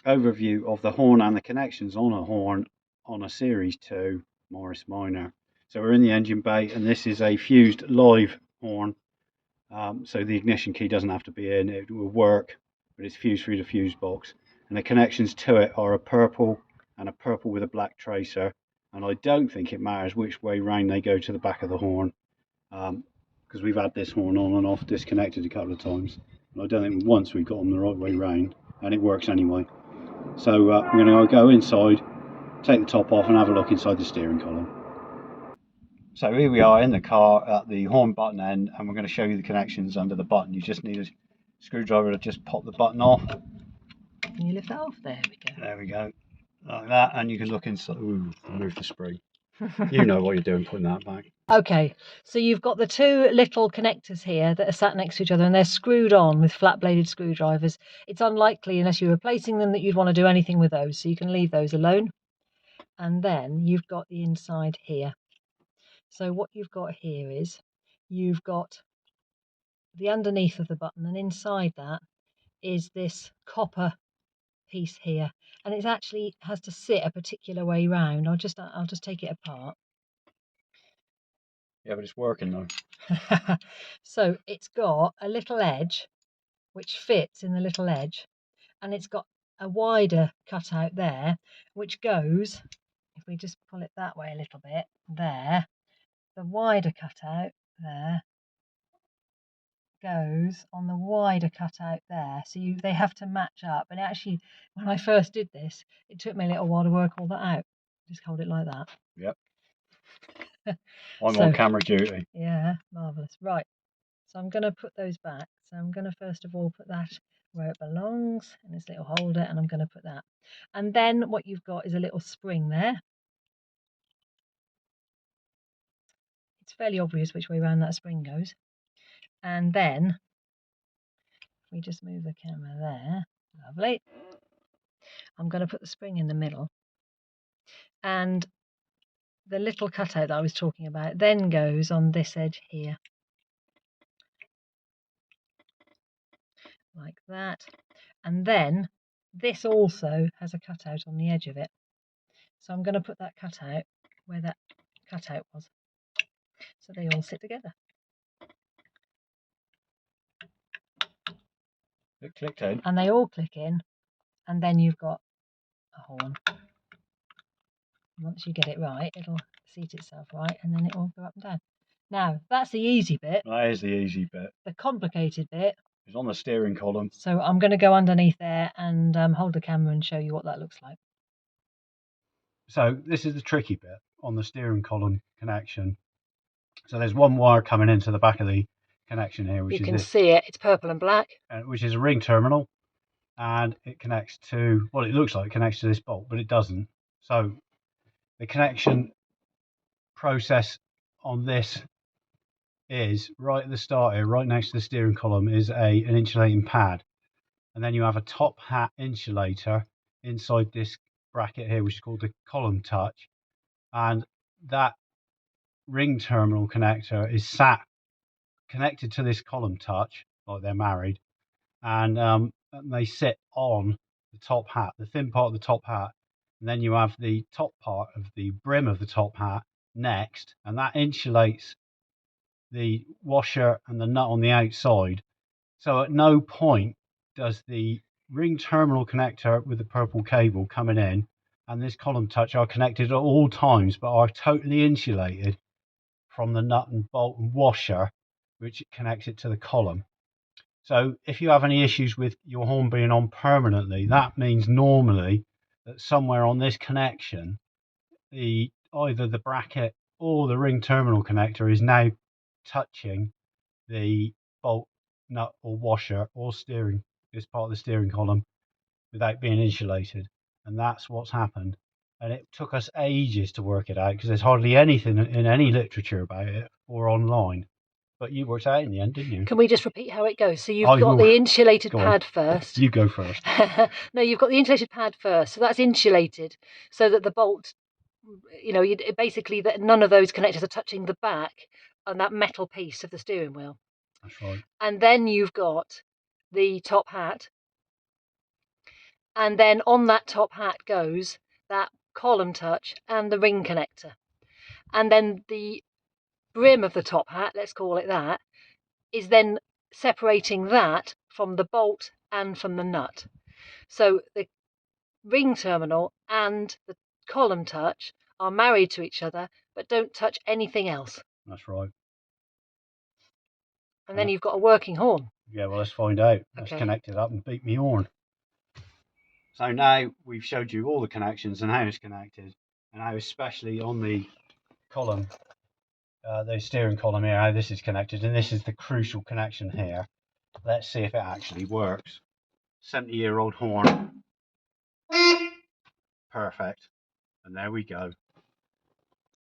overview of the horn and the connections on a horn on a Series 2 Morris Minor. So we're in the engine bay, and this is a fused live horn. So the ignition key doesn't have to be in, it will work, but it's fused through the fuse box. And the connections to it are a purple and a purple with a black tracer. And I don't think it matters which way round they go to the back of the horn, because we've had this horn on and off disconnected a couple of times. And I don't think once we got them the right way round, and it works anyway. So we're going to go inside, take the top off and have a look inside the steering column. So here we are in the car at the horn button end, and we're going to show you the connections under the button. You just need a screwdriver to just pop the button off. Can you lift that off? There we go. There we go, like that, and you can look inside. Ooh, remove the spring. You know what you're doing putting that back. Okay, so you've got the two little connectors here that are sat next to each other, and they're screwed on with flat bladed screwdrivers. It's unlikely, unless you're replacing them, that you'd want to do anything with those, so you can leave those alone. And then you've got the inside here. So what you've got here is you've got the underneath of the button, and inside that is this copper piece here, and it actually has to sit a particular way round. I'll just take it apart. Yeah, but it's working though. So it's got a little edge which fits in the little edge, and it's got a wider cutout there which goes, if we just pull it that way a little bit, there, the wider cutout there goes on the wider cutout there, so they have to match up. And actually, when I first did this, it took me a little while to work all that out. Just hold it like that. Yep. I'm on camera duty. Yeah, marvellous. Right, so I'm going to put those back. So I'm going to first of all put that where it belongs in this little holder, and I'm going to put that. And then what you've got is a little spring there. It's fairly obvious which way around that spring goes. And then if we just move the camera there, lovely. I'm going to put the spring in the middle, and the little cutout that I was talking about then goes on this edge here, like that. And then this also has a cutout on the edge of it, so I'm going to put that cutout where that cutout was, so they all sit together. It clicked in. And they all click in, and then you've got a horn. Once you get it right, it'll seat itself right, and then it will go up and down. Now, that's the easy bit. That is the easy bit. The complicated bit is on the steering column. So I'm going to go underneath there and hold the camera and show you what that looks like. So this is the tricky bit on the steering column connection. So there's one wire coming into the back of the connection here, which you can see it. It's purple and black. Which is a ring terminal, and it connects to, well, it looks like it connects to this bolt, but it doesn't. So the connection process on this is right at the start here, right next to the steering column, is an insulating pad, and then you have a top hat insulator inside this bracket here, which is called the column touch, and that ring terminal connector is sat connected to this column touch like they're married, and they sit on the top hat, the thin part of the top hat, and then you have the top part of the brim of the top hat next, and that insulates the washer and the nut on the outside. So at no point does the ring terminal connector with the purple cable coming in and this column touch are connected at all times, but are totally insulated from the nut and bolt and washer which connects it to the column. So if you have any issues with your horn being on permanently, that means normally that somewhere on this connection, either the bracket or the ring terminal connector is now touching the bolt, nut or washer or steering, this part of the steering column, without being insulated. And that's what's happened. And it took us ages to work it out because there's hardly anything in any literature about it or online. But you worked out in the end, didn't you? Can we just repeat how it goes? So you've got the insulated pad first. You go first. No, you've got the insulated pad first. So that's insulated so that the bolt, basically that none of those connectors are touching the back on that metal piece of the steering wheel. That's right. And then you've got the top hat, And then on that top hat goes that column touch and the ring connector. And then the brim of the top hat, let's call it that, is then separating that from the bolt and from the nut. So the ring terminal and the column touch are married to each other, but don't touch anything else. That's right. And then you've got a working horn. Yeah, well, let's find out. Let's Okay. connect it up and beat me horn. So now we've showed you all the connections and how it's connected, and how especially on the column, the steering column here, how this is connected, and this is the crucial connection here. Let's see if it actually works. 70-year-old horn. Perfect. And there we go.